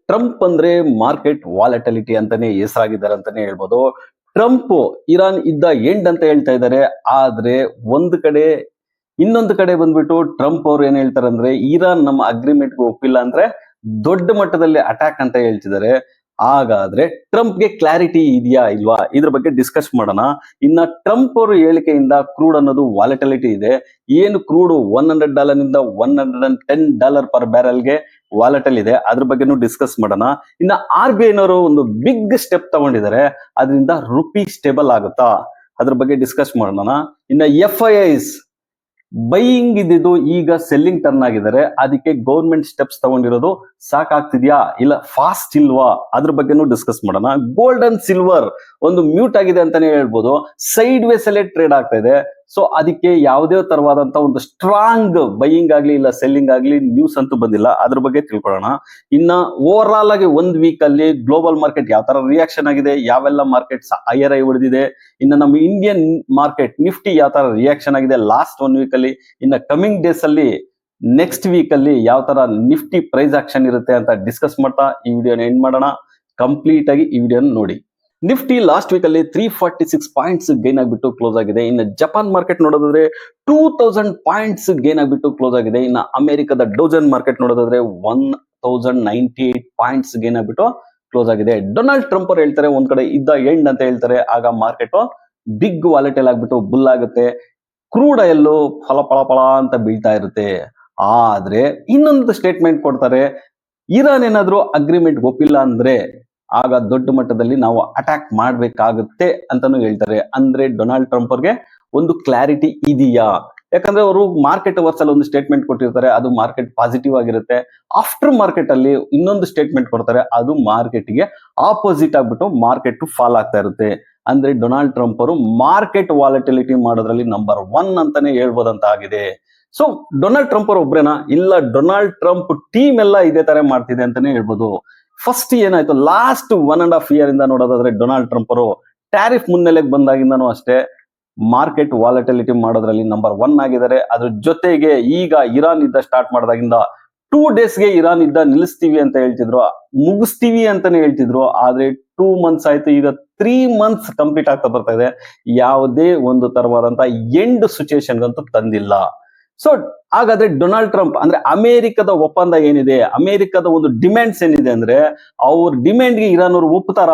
Trump ಅಂದ್ರೆ market volatility ಅಂತಾನೆ ಹೆಸರಾಗಿದ್ದಾರೆ ಅಂತಾನೆ ಹೇಳ್ಬೋದು. ಟ್ರಂಪ್ ಇರಾನ್ ಯುದ್ಧ ಎಂಡ್ ಅಂತ ಹೇಳ್ತಾ ಇದ್ದಾರೆ. ಆದ್ರೆ ಇನ್ನೊಂದು ಕಡೆ ಬಂದ್ಬಿಟ್ಟು ಟ್ರಂಪ್ ಅವ್ರು ಏನ್ ಹೇಳ್ತಾರೆ ಅಂದ್ರೆ ಇರಾನ್ ನಮ್ಮ ಅಗ್ರಿಮೆಂಟ್ಗೆ ಒಪ್ಪಿಲ್ಲ ಅಂದ್ರೆ ದೊಡ್ಡ ಮಟ್ಟದಲ್ಲಿ ಅಟ್ಯಾಕ್ ಅಂತ ಹೇಳ್ತಿದ್ದಾರೆ. ಹಾಗಾದ್ರೆ ಟ್ರಂಪ್ಗೆ ಕ್ಲಾರಿಟಿ ಇದೆಯಾ ಇಲ್ವಾ, ಇದ್ರ ಬಗ್ಗೆ ಡಿಸ್ಕಸ್ ಮಾಡೋಣ. ಇನ್ನ ಟ್ರಂಪ್ ಅವರು ಹೇಳಿಕೆಯಿಂದ ಕ್ರೂಡ್ ಅನ್ನೋದು ವಾಲಟಿಲಿಟಿ ಇದೆ. ಏನು ಕ್ರೂಡ್ $100 ನಿಂದ $110 ಪರ್ ಬ್ಯಾರಲ್ಗೆ ವಾಲಟಲ್ ಇದೆ, ಅದ್ರ ಬಗ್ಗೆನೂ ಡಿಸ್ಕಸ್ ಮಾಡೋಣ. ಇನ್ನ RBI ನವರು ಒಂದು ಬಿಗ್ ಸ್ಟೆಪ್ ತಗೊಂಡಿದ್ದಾರೆ, ಅದರಿಂದ ರುಪಿ ಸ್ಟೇಬಲ್ ಆಗುತ್ತಾ, ಅದ್ರ ಬಗ್ಗೆ ಡಿಸ್ಕಸ್ ಮಾಡೋಣ. ಇನ್ನ FIIs ಬೈಯಿಂಗ್ ಇದ್ದಿದ್ದು ಈಗ ಸೆಲ್ಲಿಂಗ್ ಟರ್ನ್ ಆಗಿದ್ದಾರೆ, ಅದಕ್ಕೆ ಗೌರ್ಮೆಂಟ್ ಸ್ಟೆಪ್ಸ್ ತಗೊಂಡಿರೋದು ಸಾಕಾಗ್ತಿದ್ಯಾ ಇಲ್ಲ ಫಾಸ್ಟ್ ಇಲ್ವಾ, ಅದ್ರ ಬಗ್ಗೆನೂ ಡಿಸ್ಕಸ್ ಮಾಡೋಣ. ಗೋಲ್ಡ್ ಅಂಡ್ ಸಿಲ್ವರ್ ಒಂದು ಮ್ಯೂಟ್ ಆಗಿದೆ ಅಂತಾನೆ ಹೇಳ್ಬೋದು, ಸೈಡ್ ವೇಸ್ ಅಲ್ಲೇ ಟ್ರೇಡ್ ಆಗ್ತಾ ಇದೆ. ಸೊ ಅದಕ್ಕೆ ಯಾವುದೇ ತರವಾದಂತ ಒಂದು ಸ್ಟ್ರಾಂಗ್ ಬೈಯಿಂಗ್ ಆಗ್ಲಿ ಇಲ್ಲ ಸೆಲ್ಲಿಂಗ್ ಆಗ್ಲಿ ನ್ಯೂಸ್ ಅಂತೂ ಬಂದಿಲ್ಲ, ಅದ್ರ ಬಗ್ಗೆ ತಿಳ್ಕೊಳ್ಳೋಣ. ಇನ್ನ ಓವರ್ ಆಲ್ ಆಗಿ ಒಂದ್ ವೀಕ್ ಅಲ್ಲಿ ಗ್ಲೋಬಲ್ ಮಾರ್ಕೆಟ್ ಯಾವ ತರ ರಿಯಾಕ್ಷನ್ ಆಗಿದೆ, ಯಾವೆಲ್ಲ ಮಾರ್ಕೆಟ್ಸ್ ಹೈಯರ್ ಆಗಿ ಉಳಿದಿದೆ, ಇನ್ನು ನಮ್ಮ ಇಂಡಿಯನ್ ಮಾರ್ಕೆಟ್ ನಿಫ್ಟಿ ಯಾವ ತರ ರಿಯಾಕ್ಷನ್ ಆಗಿದೆ ಲಾಸ್ಟ್ 1 ವೀಕ್ ಅಲ್ಲಿ, ಇನ್ನ ಕಮಿಂಗ್ ಡೇಸ್ ಅಲ್ಲಿ ನೆಕ್ಸ್ಟ್ ವೀಕ್ ಅಲ್ಲಿ ಯಾವ ತರ ನಿಫ್ಟಿ ಪ್ರೈಸ್ ಆಕ್ಷನ್ ಇರುತ್ತೆ ಅಂತ ಡಿಸ್ಕಸ್ ಮಾಡ್ತಾ ಈ ವಿಡಿಯೋನ ಎಂಡ್ ಮಾಡೋಣ. ಕಂಪ್ಲೀಟ್ ಆಗಿ ಈ ವಿಡಿಯೋನ ನೋಡಿ. ನಿಫ್ಟಿ ಲಾಸ್ಟ್ ವೀಕ್ ಅಲ್ಲಿ 346 ಪಾಯಿಂಟ್ಸ್ ಗೈನ್ ಆಗಿಬಿಟ್ಟು ಕ್ಲೋಸ್ ಆಗಿದೆ. ಇನ್ನು ಜಪಾನ್ ಮಾರ್ಕೆಟ್ ನೋಡೋದಾದ್ರೆ 2000 ಪಾಯಿಂಟ್ಸ್ ಗೈನ್ ಆಗಿಬಿಟ್ಟು ಕ್ಲೋಸ್ ಆಗಿದೆ. ಇನ್ನು ಅಮೆರಿಕದ ಡೌಜನ್ ಮಾರ್ಕೆಟ್ ನೋಡೋದಾದ್ರೆ 1098 ಪಾಯಿಂಟ್ಸ್ ಗೈನ್ ಆಗಿಬಿಟ್ಟು ಕ್ಲೋಸ್ ಆಗಿದೆ. ಡೊನಾಲ್ಡ್ ಟ್ರಂಪ್ ಅವರು ಹೇಳ್ತಾರೆ ಒಂದ್ ಕಡೆ ಯುದ್ಧ ಎಂಡ್ ಅಂತ ಹೇಳ್ತಾರೆ, ಆಗ ಮಾರ್ಕೆಟ್ ಬಿಗ್ ವಾಲೆಟೈಲ್ ಆಗ್ಬಿಟ್ಟು ಬುಲ್ ಆಗುತ್ತೆ, ಕ್ರೂಡ್ ಆಯಿಲ್ ಫಳ ಅಂತ ಬೀಳ್ತಾ ಇರುತ್ತೆ. ಆದ್ರೆ ಇನ್ನೊಂದು ಸ್ಟೇಟ್ಮೆಂಟ್ ಕೊಡ್ತಾರೆ, ಇರಾನ್ ಏನಾದ್ರೂ ಅಗ್ರಿಮೆಂಟ್ ಒಪ್ಪಿಲ್ಲ ಅಂದ್ರೆ ಆಗ ದೊಡ್ಡ ಮಟ್ಟದಲ್ಲಿ ನಾವು ಅಟ್ಯಾಕ್ ಮಾಡ್ಬೇಕಾಗುತ್ತೆ ಅಂತಾನು ಹೇಳ್ತಾರೆ. ಅಂದ್ರೆ ಡೊನಾಲ್ಡ್ ಟ್ರಂಪ್ ಅವ್ರಿಗೆ ಒಂದು ಕ್ಲಾರಿಟಿ ಇದೆಯಾ, ಯಾಕಂದ್ರೆ ಅವರು ಮಾರ್ಕೆಟ್ ಅವರ್ಸ್ ಅಲ್ಲಿ ಒಂದು ಸ್ಟೇಟ್ಮೆಂಟ್ ಕೊಟ್ಟಿರ್ತಾರೆ, ಅದು ಮಾರ್ಕೆಟ್ ಪಾಸಿಟಿವ್ ಆಗಿರುತ್ತೆ. ಆಫ್ಟರ್ ಮಾರ್ಕೆಟ್ ಅಲ್ಲಿ ಇನ್ನೊಂದು ಸ್ಟೇಟ್ಮೆಂಟ್ ಕೊಡ್ತಾರೆ, ಅದು ಮಾರ್ಕೆಟ್ ಗೆ ಆಪೋಸಿಟ್ ಆಗ್ಬಿಟ್ಟು ಮಾರ್ಕೆಟ್ ಫಾಲ್ ಆಗ್ತಾ ಇರುತ್ತೆ. ಅಂದ್ರೆ ಡೊನಾಲ್ಡ್ ಟ್ರಂಪ್ ಅವರು ಮಾರ್ಕೆಟ್ ವಾಲಟಿಲಿಟಿ ಮಾಡೋದ್ರಲ್ಲಿ ನಂಬರ್ 1 ಅಂತಾನೆ ಹೇಳ್ಬೋದಂತ ಆಗಿದೆ. ಸೊ ಡೊನಾಲ್ಡ್ ಟ್ರಂಪ್ ಅವರು ಒಬ್ರೇನಾ, ಇಲ್ಲ ಡೊನಾಲ್ಡ್ ಟ್ರಂಪ್ ಟೀಮ್ ಎಲ್ಲ ಇದೇ ತರ ಮಾಡ್ತಿದೆ ಅಂತಾನೆ ಹೇಳ್ಬೋದು. ಫಸ್ಟ್ ಏನಾಯ್ತು, ಲಾಸ್ಟ್ 1.5 year ಇಂದ ನೋಡೋದಾದ್ರೆ ಡೊನಾಲ್ಡ್ ಟ್ರಂಪ್ ಅವರು ಟ್ಯಾರಿಫ್ ಮುನ್ನೆಲೆಗೆ ಬಂದಾಗಿಂದನೂ ಅಷ್ಟೇ ಮಾರ್ಕೆಟ್ ವಾಲಟಿಲಿಟಿ ಮಾಡೋದ್ರಲ್ಲಿ ನಂಬರ್ 1 ಆಗಿದ್ದಾರೆ. ಅದ್ರ ಜೊತೆಗೆ ಈಗ ಇರಾನ್ ಯುದ್ಧ ಸ್ಟಾರ್ಟ್ ಮಾಡಿದಾಗಿಂದ 2 daysಗೆ ಇರಾನ್ ಯುದ್ಧ ನಿಲ್ಲಿಸ್ತೀವಿ ಅಂತ ಹೇಳ್ತಿದ್ರು, ಮುಗಿಸ್ತೀವಿ ಅಂತಾನೆ ಹೇಳ್ತಿದ್ರು. ಆದ್ರೆ 2 months ಆಯ್ತು, ಈಗ 3 months ಕಂಪ್ಲೀಟ್ ಆಗ್ತಾ ಬರ್ತಾ ಇದೆ. ಯಾವುದೇ ಒಂದು ತರವಾದಂತ ಎಂಡ್ ಸಿಚುಯೇಷನ್ ಅಂತೂ ತಂದಿಲ್ಲ. ಸೊ ಹಾಗಾದ್ರೆ ಡೊನಾಲ್ಡ್ ಟ್ರಂಪ್ ಅಂದ್ರೆ ಅಮೆರಿಕದ ಒಪ್ಪಂದ ಏನಿದೆ, ಅಮೆರಿಕದ ಒಂದು ಡಿಮ್ಯಾಂಡ್ಸ್ ಏನಿದೆ ಅಂದ್ರೆ ಅವ್ರ ಡಿಮ್ಯಾಂಡ್ಗೆ ಇರಾನ್ ಅವರು ಒಪ್ತಾರ?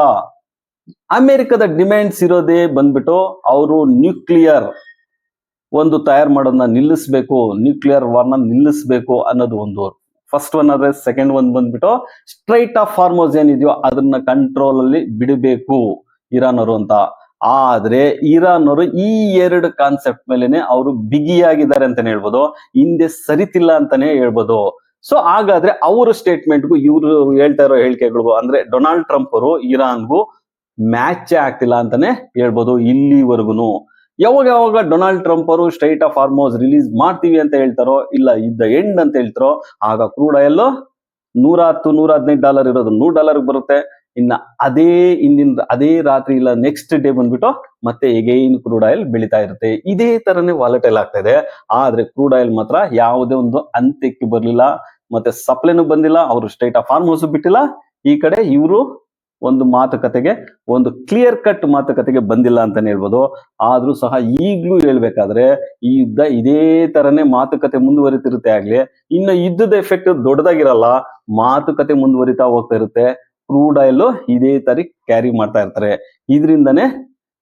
ಅಮೆರಿಕದ ಡಿಮ್ಯಾಂಡ್ಸ್ ಇರೋದೇ ಬಂದ್ಬಿಟ್ಟು ಅವರು ನ್ಯೂಕ್ಲಿಯರ್ ಒಂದು ತಯಾರು ಮಾಡೋದನ್ನ ನಿಲ್ಲಿಸ್ಬೇಕು, ನ್ಯೂಕ್ಲಿಯರ್ ವಾರ್ನ ನಿಲ್ಲಿಸ್ಬೇಕು ಅನ್ನೋದು ಒಂದು ಫಸ್ಟ್ ಒನ್. ಆದ್ರೆ ಸೆಕೆಂಡ್ ಒನ್ ಬಂದ್ಬಿಟ್ಟು ಸ್ಟ್ರೈಟ್ ಆಫ್ ಹಾರ್ಮೋಸ್ ಏನಿದೆಯೋ ಅದನ್ನ ಕಂಟ್ರೋಲ್ ಅಲ್ಲಿ ಬಿಡಬೇಕು ಇರಾನ್ ಅವರು ಅಂತ. ಆದ್ರೆ ಇರಾನ್ ಅವರು ಈ 2 ಕಾನ್ಸೆಪ್ಟ್ ಮೇಲೆನೆ ಅವರು ಬಿಗಿಯಾಗಿದ್ದಾರೆ ಅಂತಾನೆ ಹೇಳ್ಬೋದು, ಹಿಂದೆ ಸರಿತಿಲ್ಲ ಅಂತಾನೆ ಹೇಳ್ಬೋದು. ಸೊ ಹಾಗಾದ್ರೆ ಅವರ ಸ್ಟೇಟ್ಮೆಂಟ್ಗೂ ಇವರು ಹೇಳ್ತಾ ಇರೋ ಹೇಳಿಕೆಗಳಿಗೂ ಅಂದ್ರೆ ಡೊನಾಲ್ಡ್ ಟ್ರಂಪ್ ಅವರು ಇರಾನ್ಗೂ ಮ್ಯಾಚ್ ಆಗ್ತಿಲ್ಲ ಅಂತಾನೆ ಹೇಳ್ಬೋದು ಇಲ್ಲಿವರೆಗೂ. ಯಾವಾಗ ಡೊನಾಲ್ಡ್ ಟ್ರಂಪ್ ಅವರು ಸ್ಟ್ರೈಟ್ ಆಫ್ ಹಾರ್ಮೋಸ್ ರಿಲೀಸ್ ಮಾಡ್ತೀವಿ ಅಂತ ಹೇಳ್ತಾರೋ, ಇಲ್ಲ ಯುದ್ಧ ಎಂಡ್ ಅಂತ ಹೇಳ್ತಾರೋ, ಆಗ ಕ್ರೂಡ್ ಆಯಿಲ್ $110-115 ಇರೋದು $100 ಬರುತ್ತೆ. ಇನ್ನ ಅದೇ ರಾತ್ರಿ ಇಲ್ಲ ನೆಕ್ಸ್ಟ್ ಡೇ ಬಂದ್ಬಿಟ್ಟು ಮತ್ತೆ ಎಗೈನ್ ಕ್ರೂಡ್ ಆಯಿಲ್ ಬೆಳೀತಾ ಇರುತ್ತೆ. ಇದೇ ತರನೇ ವಾಲಟೈಲ್ ಆಗ್ತಾ ಇದೆ. ಆದ್ರೆ ಕ್ರೂಡ್ ಆಯಿಲ್ ಮಾತ್ರ ಯಾವುದೇ ಒಂದು ಅಂತ್ಯಕ್ಕೆ ಬರ್ಲಿಲ್ಲ, ಮತ್ತೆ ಸಪ್ಲೈನು ಬಂದಿಲ್ಲ, ಅವರು ಸ್ಟ್ರೈಟ್ ಆಫ್ ಹಾರ್ಮೋಸ್ ಬಿಟ್ಟಿಲ್ಲ. ಈ ಕಡೆ ಇವರು ಒಂದು ಮಾತುಕತೆಗೆ, ಒಂದು ಕ್ಲಿಯರ್ ಕಟ್ ಮಾತುಕತೆಗೆ ಬಂದಿಲ್ಲ ಅಂತಾನೆ ಹೇಳ್ಬೋದು. ಆದ್ರೂ ಸಹ ಈಗ್ಲೂ ಹೇಳ್ಬೇಕಾದ್ರೆ ಈ ಯುದ್ಧ ಇದೇ ತರನೇ ಮಾತುಕತೆ ಮುಂದುವರಿತಿರುತ್ತೆ. ಆಗ್ಲಿ ಇನ್ನು ಯುದ್ಧದ ಎಫೆಕ್ಟ್ ದೊಡ್ಡದಾಗಿರಲ್ಲ, ಮಾತುಕತೆ ಮುಂದುವರಿತಾ ಹೋಗ್ತಾ ಇರುತ್ತೆ. ಕ್ರೂಡ್ ಆಯಿಲ್ ಇದೇ ತರ ಕ್ಯಾರಿ ಮಾಡ್ತಾ ಇರ್ತಾರೆ. ಇದರಿಂದನೇ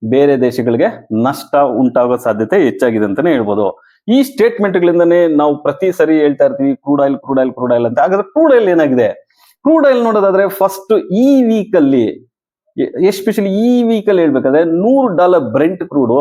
ಬೇರೆ ದೇಶಗಳಿಗೆ ನಷ್ಟ ಉಂಟಾಗೋ ಸಾಧ್ಯತೆ ಹೆಚ್ಚಾಗಿದೆ ಅಂತಾನೆ ಹೇಳ್ಬೋದು. ಈ ಸ್ಟೇಟ್ಮೆಂಟ್ ಗಳಿಂದಾನೇ ನಾವು ಪ್ರತಿ ಸರಿ ಹೇಳ್ತಾ ಇರ್ತೀವಿ ಕ್ರೂಡ್ ಆಯಿಲ್ ಅಂತ. ಹಾಗಾದ್ರೆ ಕ್ರೂಡ್ ಆಯಿಲ್ ಏನಾಗಿದೆ? ಕ್ರೂಡ್ ಆಯಿಲ್ ನೋಡೋದಾದ್ರೆ ಫಸ್ಟ್ ಈ ವೀಕ್ ಅಲ್ಲಿ, ಎಸ್ಪೆಷಲಿ ಈ ವೀಕ್ ಅಲ್ಲಿ ಹೇಳ್ಬೇಕಾದ್ರೆ $100 ಬ್ರೆಂಟ್ ಕ್ರೂಡ್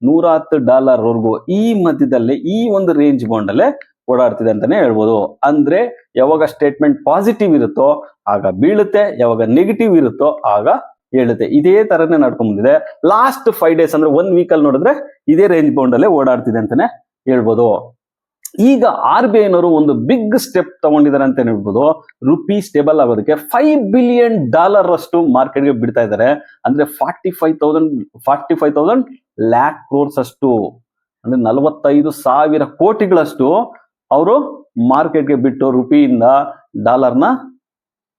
$110 ವರೆಗೂ ಈ ಮಧ್ಯದಲ್ಲಿ ಈ ಒಂದು ರೇಂಜ್ ಬೌಂಡ್ ಅಲ್ಲೇ ಓಡಾಡ್ತಿದೆ ಅಂತಾನೆ ಹೇಳ್ಬೋದು. ಅಂದ್ರೆ ಯಾವಾಗ ಸ್ಟೇಟ್ಮೆಂಟ್ ಪಾಸಿಟಿವ್ ಇರುತ್ತೋ ಆಗ ಬೀಳುತ್ತೆ, ಯಾವಾಗ ನೆಗೆಟಿವ್ ಇರುತ್ತೋ ಆಗ ಹೇಳುತ್ತೆ. ಇದೇ ತರನೇ ನಡ್ಕೊಂಡ್ ಬಂದಿದೆ. ಲಾಸ್ಟ್ 5 days ಅಂದ್ರೆ 1 week ಅಲ್ಲಿ ನೋಡಿದ್ರೆ ಇದೇ ರೇಂಜ್ ಬೌಂಡ್ ಅಲ್ಲೇ ಓಡಾಡ್ತಿದೆ ಅಂತಾನೆ ಹೇಳ್ಬೋದು. ಈಗ RBI ನವರು ಒಂದು ಬಿಗ್ ಸ್ಟೆಪ್ ತಗೊಂಡಿದ್ದಾರೆ ಅಂತ ಹೇಳ್ಬೋದು. ರುಪಿ ಸ್ಟೇಬಲ್ ಆಗೋದಕ್ಕೆ $5 billion ಅಷ್ಟು ಮಾರ್ಕೆಟ್ಗೆ ಬಿಡ್ತಾ ಇದ್ದಾರೆ. ಅಂದ್ರೆ 45,000 lakh crores ಅಷ್ಟು, ಅಂದ್ರೆ 45,000 ಕೋಟಿಗಳಷ್ಟು ಅವರು ಮಾರ್ಕೆಟ್ಗೆ ಬಿಟ್ಟು ರುಪಿಯಿಂದ ಡಾಲರ್ನ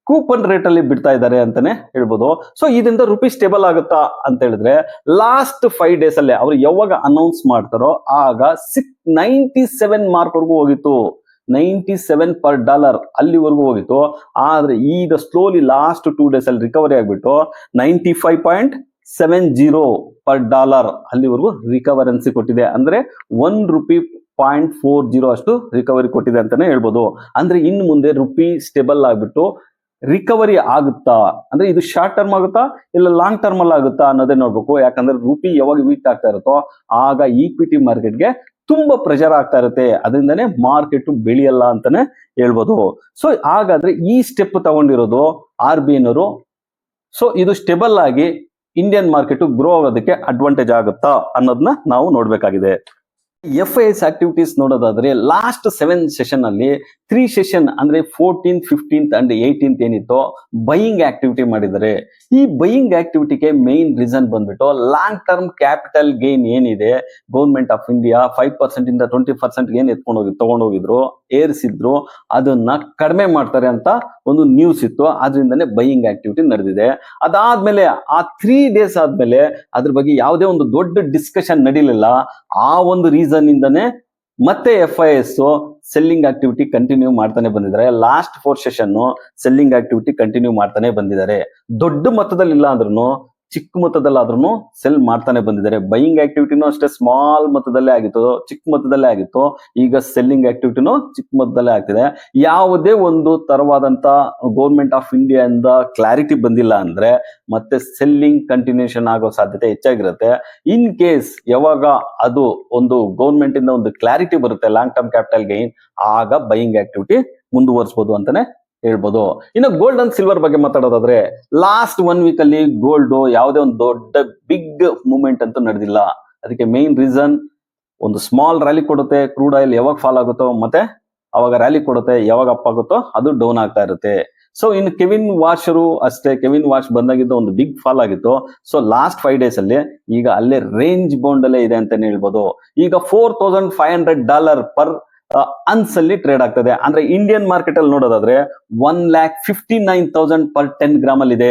ಕೂಪನ್ ರೇಟ್ ಅಲ್ಲಿ ಬಿಡ್ತಾ ಇದ್ದಾರೆ ಅಂತಾನೆ ಹೇಳ್ಬೋದು. ಸೊ ಇದರಿಂದ ರುಪಿ ಸ್ಟೇಬಲ್ ಆಗುತ್ತಾ ಅಂತ ಹೇಳಿದ್ರೆ ಲಾಸ್ಟ್ 5 ಡೇಸ್ ಅಲ್ಲೇ ಅವ್ರು ಯಾವಾಗ ಅನೌನ್ಸ್ ಮಾಡ್ತಾರೋ ಆಗ 97 ಮಾರ್ಕ್ ವರ್ಗೂ ಹೋಗಿತ್ತು. 97 ಪರ್ ಡಾಲರ್ ಅಲ್ಲಿವರೆಗೂ ಹೋಗಿತ್ತು. ಆದ್ರೆ ಈಗ ಸ್ಲೋಲಿ ಲಾಸ್ಟ್ 2 ಡೇಸ್ ಅಲ್ಲಿ ರಿಕವರಿ ಆಗ್ಬಿಟ್ಟು 95.70 ಪರ್ ಡಾಲರ್ ಅಲ್ಲಿವರೆಗೂ ರಿಕವರೆನ್ಸಿ ಕೊಟ್ಟಿದೆ. ಅಂದ್ರೆ ₹1.40 ಅಷ್ಟು ರಿಕವರಿ ಕೊಟ್ಟಿದೆ ಅಂತಾನೆ ಹೇಳ್ಬೋದು. ಅಂದ್ರೆ ಇನ್ನು ಮುಂದೆ ರುಪಿ ಸ್ಟೇಬಲ್ ಆಗ್ಬಿಟ್ಟು ರಿಕವರಿ ಆಗುತ್ತಾ ಅಂದ್ರೆ ಇದು ಶಾರ್ಟ್ ಟರ್ಮ್ ಆಗುತ್ತಾ ಇಲ್ಲ ಲಾಂಗ್ ಟರ್ಮ್ ಅಲ್ಲಿ ಆಗುತ್ತಾ ಅನ್ನೋದೇ ನೋಡ್ಬೇಕು. ಯಾಕಂದ್ರೆ ರುಪಿ ಯಾವಾಗ ವೀಕ್ ಆಗ್ತಾ ಇರುತ್ತೋ ಆಗ ಈಕ್ವಿಟಿ ಮಾರ್ಕೆಟ್ಗೆ ತುಂಬಾ ಪ್ರೆಷರ್ ಆಗ್ತಾ ಇರುತ್ತೆ. ಅದರಿಂದನೇ ಮಾರ್ಕೆಟ್ ಬೆಳೆಯಲ್ಲ ಅಂತಾನೆ ಹೇಳ್ಬೋದು. ಸೊ ಹಾಗಾದ್ರೆ ಈ ಸ್ಟೆಪ್ ತಗೊಂಡಿರೋದು RBI ನವರು. ಸೊ ಇದು ಸ್ಟೇಬಲ್ ಆಗಿ ಇಂಡಿಯನ್ ಮಾರ್ಕೆಟ್ ಗ್ರೋ ಆಗೋದಕ್ಕೆ ಅಡ್ವಾಂಟೇಜ್ ಆಗುತ್ತಾ ಅನ್ನೋದನ್ನ ನಾವು ನೋಡ್ಬೇಕಾಗಿದೆ. FIS ಆಕ್ಟಿವಿಟೀಸ್ ನೋಡೋದಾದ್ರೆ ಲಾಸ್ಟ್ 7 ಸೆಷನ್ ಅಲ್ಲಿ 3 ಸೆಷನ್ ಅಂದ್ರೆ 14th, 15th ಅಂಡ್ 18th ಏನಿತ್ತು ಬೈಯಿಂಗ್ ಆಕ್ಟಿವಿಟಿ ಮಾಡಿದ್ದಾರೆ. ಈ ಬೈಯಿಂಗ್ ಆಕ್ಟಿವಿಟಿಗೆ ಮೇನ್ ರೀಸನ್ ಬಂದ್ಬಿಟ್ಟು ಲಾಂಗ್ ಟರ್ಮ್ ಕ್ಯಾಪಿಟಲ್ ಗೇನ್ ಏನಿದೆ ಗೌರ್ಮೆಂಟ್ ಆಫ್ ಇಂಡಿಯಾ 5% ಇಂದ 20% ಏನ್ ತಗೊಂಡೋಗಿದ್ರು ಏರಿಸಿದ್ರು ಅದನ್ನ ಕಡಿಮೆ ಮಾಡ್ತಾರೆ ಅಂತ ಒಂದು ನ್ಯೂಸ್ ಇತ್ತು. ಅದರಿಂದನೇ ಬೈಯಿಂಗ್ ಆಕ್ಟಿವಿಟಿ ನಡೆದಿದೆ. ಅದಾದ್ಮೇಲೆ ಆ 3 ಡೇಸ್ ಆದ್ಮೇಲೆ ಅದ್ರ ಬಗ್ಗೆ ಯಾವುದೇ ಒಂದು ದೊಡ್ಡ ಡಿಸ್ಕಷನ್ ನಡೀಲಿಲ್ಲ. ಆ ಒಂದು ರೀಸನ್ ಇಂದಾನೆ ಮತ್ತೆ FIS ಸೆಲ್ಲಿಂಗ್ ಆಕ್ಟಿವಿಟಿ ಕಂಟಿನ್ಯೂ ಮಾಡ್ತಾನೆ ಬಂದಿದ್ದಾರೆ. Last 4 session selling activity continue ಮಾಡ್ತಾನೆ ಬಂದಿದ್ದಾರೆ. ದೊಡ್ಡ ಮೊತ್ತದಲ್ಲಿ ಇಲ್ಲ ಅಂದ್ರೂ ಚಿಕ್ಕ ಮೊತ್ತದಲ್ಲಾದ್ರೂ ಸೆಲ್ ಮಾಡ್ತಾನೆ ಬಂದಿದ್ದಾರೆ. ಬೈಯಿಂಗ್ ಆಕ್ಟಿವಿಟಿನೂ ಅಷ್ಟೇ ಸ್ಮಾಲ್ ಮೊತ್ತದಲ್ಲೇ ಆಗಿತ್ತು, ಚಿಕ್ಕ ಮೊತ್ತದಲ್ಲೇ ಆಗಿತ್ತು. ಈಗ ಸೆಲ್ಲಿಂಗ್ ಆಕ್ಟಿವಿಟಿನೂ ಚಿಕ್ಕ ಮೊತ್ತದಲ್ಲೇ ಆಗ್ತಿದೆ. ಯಾವುದೇ ಒಂದು ತರವಾದಂತ ಗೌರ್ಮೆಂಟ್ ಆಫ್ ಇಂಡಿಯಾ ಇಂದ ಕ್ಲಾರಿಟಿ ಬಂದಿಲ್ಲ ಅಂದ್ರೆ ಮತ್ತೆ ಸೆಲ್ಲಿಂಗ್ ಕಂಟಿನ್ಯೂಷನ್ ಆಗೋ ಸಾಧ್ಯತೆ ಹೆಚ್ಚಾಗಿರುತ್ತೆ. ಇನ್ ಕೇಸ್ ಯಾವಾಗ ಅದು ಒಂದು ಗೌರ್ಮೆಂಟ್ ಇಂದ ಒಂದು ಕ್ಲಾರಿಟಿ ಬರುತ್ತೆ ಲಾಂಗ್ ಟರ್ಮ್ ಕ್ಯಾಪಿಟಲ್ ಗೈನ್ ಆಗ ಬೈಯಿಂಗ್ ಆಕ್ಟಿವಿಟಿ ಮುಂದುವರಿಸಬಹುದು ಅಂತಾನೆ ಹೇಳ್ಬೋದು. ಇನ್ನು ಗೋಲ್ಡ್ ಅಂಡ್ ಸಿಲ್ವರ್ ಬಗ್ಗೆ ಮಾತಾಡೋದಾದ್ರೆ ಲಾಸ್ಟ್ 1 ವೀಕ್ ಅಲ್ಲಿ ಗೋಲ್ಡ್ ಯಾವುದೇ ಒಂದು ದೊಡ್ಡ ಬಿಗ್ ಮೂವ್ಮೆಂಟ್ ಅಂತೂ ನಡೆದಿಲ್ಲ. ಅದಕ್ಕೆ ಮೇನ್ ರೀಸನ್ ಒಂದು ಸ್ಮಾಲ್ ರ್ಯಾಲಿ ಕೊಡುತ್ತೆ. ಕ್ರೂಡ್ ಆಯಿಲ್ ಯಾವಾಗ ಫಾಲ್ ಆಗುತ್ತೋ ಮತ್ತೆ ಅವಾಗ ರ್ಯಾಲಿ ಕೊಡುತ್ತೆ, ಯಾವಾಗ ಅಪ್ ಆಗುತ್ತೋ ಅದು ಡೌನ್ ಆಗ್ತಾ ಇರುತ್ತೆ. ಸೊ ಇನ್ನು ಕೆವಿನ್ ವಾರ್ಷರು ಅಷ್ಟೇ. ಕೆವಿನ್ ವಾರ್ಷ್ ಬಂದಾಗಿದ್ದ ಒಂದು ಬಿಗ್ ಫಾಲ್ ಆಗಿತ್ತು. ಸೊ ಲಾಸ್ಟ್ 5 ಡೇಸ್ ಅಲ್ಲಿ ಈಗ ಅಲ್ಲೇ ರೇಂಜ್ ಬೌಂಡ್ ಅಲ್ಲೇ ಇದೆ ಅಂತಾನೆ ಹೇಳ್ಬೋದು. ಈಗ $4,500 ಪರ್ ಅನ್ಸ್ ಅಲ್ಲಿ ಟ್ರೇಡ್ ಆಗ್ತದೆ. ಅಂದ್ರೆ ಇಂಡಿಯನ್ ಮಾರ್ಕೆಟ್ ಅಲ್ಲಿ ನೋಡೋದಾದ್ರೆ 1,59,000 ಪರ್ 10 ಗ್ರಾಮ್ ಅಲ್ಲಿ ಇದೆ.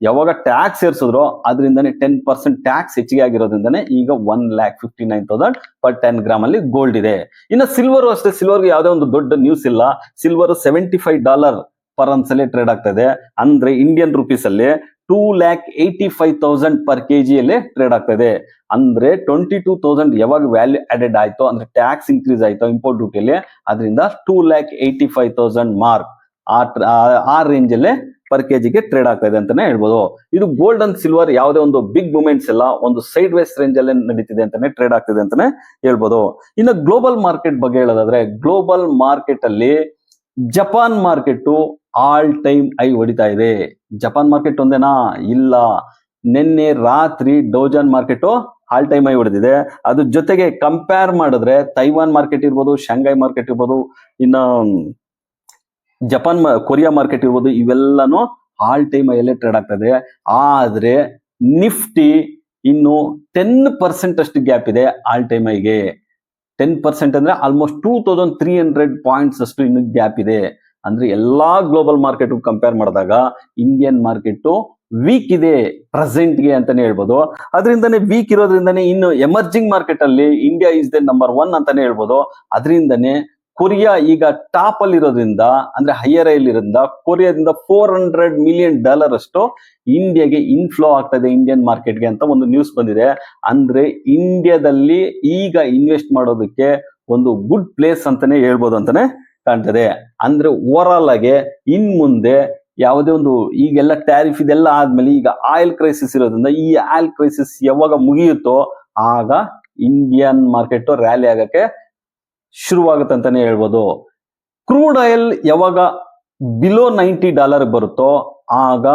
ಯಾವಾಗ ಟ್ಯಾಕ್ಸ್ ಏರ್ಸಿದ್ರು ಅದರಿಂದಾನೆ 10% ಟ್ಯಾಕ್ಸ್ ಹೆಚ್ಚಿಗೆ ಆಗಿರೋದ್ರಿಂದಾನೆ ಈಗ 1,59,000 ಪರ್ 10 ಗ್ರಾಮ್ ಅಲ್ಲಿ ಗೋಲ್ಡ್ ಇದೆ. ಇನ್ನು ಸಿಲ್ವರ್ ಅಷ್ಟೇ. ಸಿಲ್ವರ್ಗೆ ಯಾವುದೇ ಒಂದು ದೊಡ್ಡ ನ್ಯೂಸ್ ಇಲ್ಲ. ಸಿಲ್ವರ್ $75 ಪರ್ ಅನ್ಸ್ ಅಲ್ಲಿ ಟ್ರೇಡ್ ಆಗ್ತಾ ಇದೆ. ಅಂದ್ರೆ ಇಂಡಿಯನ್ ರುಪೀಸ್ ಅಲ್ಲಿ 2,85,000 ಪರ್ ಕೆಜಿ ಅಲ್ಲಿ ಟ್ರೇಡ್ ಆಗ್ತಾ ಇದೆ. ಅಂದ್ರೆ 22,000 ಯಾವಾಗ ವ್ಯಾಲ್ಯೂ ಆಡೆಡ್ ಆಯ್ತು ಅಂದ್ರೆ ಟ್ಯಾಕ್ಸ್ ಇನ್ಕ್ರೀಸ್ ಆಯ್ತು ಇಂಪೋರ್ಟ್ ಡ್ಯೂಟಿಯಲ್ಲಿ, ಅದರಿಂದ 2,85,000 ಮಾರ್ಕ್ ಆ ರೇಂಜ್ ಅಲ್ಲೇ ಪರ್ ಕೆಜಿಗೆ ಟ್ರೇಡ್ ಆಗ್ತಾ ಇದೆ ಅಂತಾನೆ ಹೇಳ್ಬೋದು. ಇದು ಗೋಲ್ಡ್ ಅಂಡ್ ಸಿಲ್ವರ್ ಯಾವುದೇ ಒಂದು ಬಿಗ್ ಮೂವ್ಮೆಂಟ್ಸ್ ಇಲ್ಲ, ಒಂದು ಸೈಡ್ ವೇಸ್ ರೇಂಜ್ ಅಲ್ಲೇ ನಡೀತಿದೆ ಅಂತಾನೆ ಟ್ರೇಡ್ ಆಗ್ತಿದೆ ಅಂತಾನೆ ಹೇಳ್ಬೋದು. ಇನ್ನು ಗ್ಲೋಬಲ್ ಮಾರ್ಕೆಟ್ ಬಗ್ಗೆ ಹೇಳೋದಾದ್ರೆ ಗ್ಲೋಬಲ್ ಮಾರ್ಕೆಟ್ ಅಲ್ಲಿ Japan market all time high ಹೊಡಿತಾ ಇದೆ. ಜಪಾನ್ ಮಾರ್ಕೆಟ್ ಒಂದೇನಾ? ಇಲ್ಲ. ನಿನ್ನೆ ರಾತ್ರಿ Dow Jones market all time high ಹೊಡೆದಿದೆ. ಅದ್ರ ಜೊತೆಗೆ ಕಂಪೇರ್ ಮಾಡಿದ್ರೆ ತೈವಾನ್ ಮಾರ್ಕೆಟ್ ಇರ್ಬೋದು, ಶಾಂಘೈ ಮಾರ್ಕೆಟ್ ಇರ್ಬೋದು, ಇನ್ನು ಕೊರಿಯಾ ಮಾರ್ಕೆಟ್ ಇರ್ಬೋದು, ಇವೆಲ್ಲಾನು ಆಲ್ ಟೈಮ್ ಹೈಯಲ್ಲೇ ಟ್ರೇಡ್ ಆಗ್ತದೆ. ಆದ್ರೆ ನಿಫ್ಟಿ ಇನ್ನು 10% ಅಷ್ಟು ಗ್ಯಾಪ್ ಇದೆ ಆಲ್ ಟೈಮ್ ಹೈಗೆ. 10% ಅಂದ್ರೆ ಆಲ್ಮೋಸ್ಟ್ 2,300 ಪಾಯಿಂಟ್ಸ್ ಅಷ್ಟು ಇನ್ನು ಗ್ಯಾಪ್ ಇದೆ. ಅಂದ್ರೆ ಎಲ್ಲಾ ಗ್ಲೋಬಲ್ ಮಾರ್ಕೆಟ್ ಕಂಪೇರ್ ಮಾಡಿದಾಗ ಇಂಡಿಯನ್ ಮಾರ್ಕೆಟ್ ವೀಕ್ ಇದೆ ಪ್ರೆಸೆಂಟ್ಗೆ ಅಂತಾನೆ ಹೇಳ್ಬೋದು. ಅದರಿಂದನೇ ವೀಕ್ ಇರೋದ್ರಿಂದನೇ ಇನ್ನು ಎಮರ್ಜಿಂಗ್ ಮಾರ್ಕೆಟ್ ಅಲ್ಲಿ ಇಂಡಿಯಾ ಇಸ್ ದ ನಂಬರ್ 1 ಅಂತಾನೆ ಹೇಳ್ಬೋದು. ಅದರಿಂದನೇ ಕೊರಿಯಾ ಈಗ ಟಾಪ್ ಅಲ್ಲಿ ಇರೋದ್ರಿಂದ ಅಂದ್ರೆ ಹೈಯರ್ ಅಲ್ಲಿ ಇರೋದ್ರಿಂದ ಕೊರಿಯಾದಿಂದ $400 ಮಿಲಿಯನ್ ಅಷ್ಟು ಇಂಡಿಯಾಗೆ ಇನ್ಫ್ಲೋ ಆಗ್ತಾ ಇದೆ ಇಂಡಿಯನ್ ಮಾರ್ಕೆಟ್ಗೆ ಅಂತ ಒಂದು ನ್ಯೂಸ್ ಬಂದಿದೆ. ಅಂದ್ರೆ ಇಂಡಿಯಾದಲ್ಲಿ ಈಗ ಇನ್ವೆಸ್ಟ್ ಮಾಡೋದಕ್ಕೆ ಒಂದು ಗುಡ್ ಪ್ಲೇಸ್ ಅಂತಾನೆ ಹೇಳ್ಬೋದು ಅಂತಾನೆ ಕಾಣ್ತದೆ. ಅಂದ್ರೆ ಓವರ್ ಆಲ್ ಆಗಿ ಇನ್ ಮುಂದೆ ಯಾವುದೇ ಒಂದು ಈಗೆಲ್ಲ ಟ್ಯಾರಿಫ್ ಇದೆಲ್ಲ ಆದ್ಮೇಲೆ ಈಗ ಆಯಿಲ್ ಕ್ರೈಸಿಸ್ ಇರೋದ್ರಿಂದ ಈ ಆಯಿಲ್ ಕ್ರೈಸಿಸ್ ಯಾವಾಗ ಮುಗಿಯುತ್ತೋ ಆಗ ಇಂಡಿಯನ್ ಮಾರ್ಕೆಟ್ ರ್ಯಾಲಿ ಆಗಕ್ಕೆ ಶುರುವಾಗುತ್ತೆ ಅಂತಾನೆ ಹೇಳ್ಬೋದು. ಕ್ರೂಡ್ ಆಯಿಲ್ ಯಾವಾಗ ಬಿಲೋ $90 ಬರುತ್ತೋ ಆಗ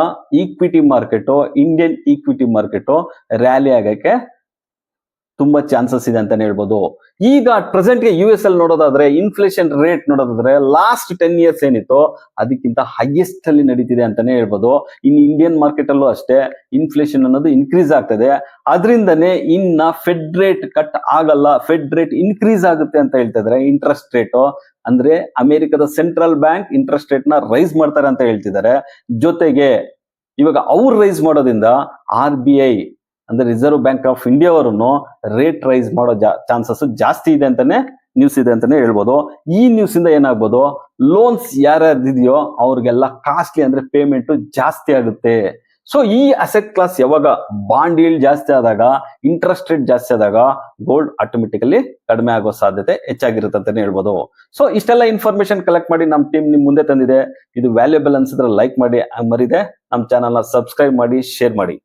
equity market, Indian equity market rally ಆಗಕ್ಕೆ ತುಂಬಾ ಚಾನ್ಸಸ್ ಇದೆ ಅಂತಾನೆ ಹೇಳ್ಬೋದು. ಈಗ ಪ್ರೆಸೆಂಟ್ ಗೆ ಯು ಎಸ್ ಅಲ್ಲಿ ನೋಡೋದಾದ್ರೆ ಇನ್ಫ್ಲೇಷನ್ ರೇಟ್ ನೋಡೋದಾದ್ರೆ ಲಾಸ್ಟ್ 10 ಇಯರ್ಸ್ ಏನಿತ್ತು ಅದಕ್ಕಿಂತ ಹೈಯೆಸ್ಟ್ ಅಲ್ಲಿ ನಡೀತಿದೆ ಅಂತಾನೆ ಹೇಳ್ಬೋದು. ಇನ್ನು ಇಂಡಿಯನ್ ಮಾರ್ಕೆಟ್ ಅಲ್ಲೂ ಅಷ್ಟೇ ಇನ್ಫ್ಲೇಷನ್ ಅನ್ನೋದು ಇನ್ಕ್ರೀಸ್ ಆಗ್ತದೆ. ಅದರಿಂದನೇ ಇನ್ನ ಫೆಡ್ ರೇಟ್ ಕಟ್ ಆಗಲ್ಲ, ಫೆಡ್ ರೇಟ್ ಇನ್ಕ್ರೀಸ್ ಆಗುತ್ತೆ ಅಂತ ಹೇಳ್ತಾ ಇದ್ದಾರೆ. ಇಂಟ್ರೆಸ್ಟ್ ರೇಟ್ ಅಂದ್ರೆ ಅಮೆರಿಕದ ಸೆಂಟ್ರಲ್ ಬ್ಯಾಂಕ್ ಇಂಟ್ರೆಸ್ಟ್ ರೇಟ್ ನ ರೈಸ್ ಮಾಡ್ತಾರೆ ಅಂತ ಹೇಳ್ತಿದ್ದಾರೆ. ಜೊತೆಗೆ ಇವಾಗ ಅವ್ರು ರೈಸ್ ಮಾಡೋದ್ರಿಂದ RBI ಅಂದ್ರೆ ರಿಸರ್ವ್ ಬ್ಯಾಂಕ್ ಆಫ್ ಇಂಡಿಯಾ ಅವರನ್ನು ರೇಟ್ ರೈಸ್ ಮಾಡೋ ಚಾನ್ಸಸ್ ಜಾಸ್ತಿ ಇದೆ ಅಂತಾನೆ ನ್ಯೂಸ್ ಇದೆ ಅಂತಾನೆ ಹೇಳ್ಬೋದು. ಈ ನ್ಯೂಸ್ ಇಂದ ಏನಾಗ್ಬೋದು, ಲೋನ್ಸ್ ಯಾರ್ಯಾರಿದೆಯೋ ಅವ್ರಿಗೆಲ್ಲ ಕಾಸ್ಟ್ಲಿ ಅಂದ್ರೆ ಪೇಮೆಂಟ್ ಜಾಸ್ತಿ ಆಗುತ್ತೆ. ಸೊ ಈ ಅಸೆಟ್ ಕ್ಲಾಸ್ ಯಾವಾಗ ಬಾಂಡ್ yield ಜಾಸ್ತಿ ಆದಾಗ, ಇಂಟ್ರೆಸ್ಟ್ ರೇಟ್ ಜಾಸ್ತಿ ಆದಾಗ ಗೋಲ್ಡ್ ಆಟೋಮೆಟಿಕಲಿ ಕಡಿಮೆ ಆಗೋ ಸಾಧ್ಯತೆ ಹೆಚ್ಚಾಗಿರುತ್ತೆ ಅಂತಾನೆ ಹೇಳ್ಬೋದು. ಸೊ ಇಷ್ಟೆಲ್ಲ ಇನ್ಫಾರ್ಮೇಶನ್ ಕಲೆಕ್ಟ್ ಮಾಡಿ ನಮ್ಮ ಟೀಮ್ ನಿಮ್ ಮುಂದೆ ತಂದಿದೆ. ಇದು ವ್ಯಾಲ್ಯೂಬಲ್ ಅನ್ಸಿದ್ರೆ ಲೈಕ್ ಮಾಡಿ, ಮರಿದೆ ನಮ್ಮ ಚಾನಲ್ ನ ಸಬ್ಸ್ಕ್ರೈಬ್ ಮಾಡಿ, ಶೇರ್ ಮಾಡಿ.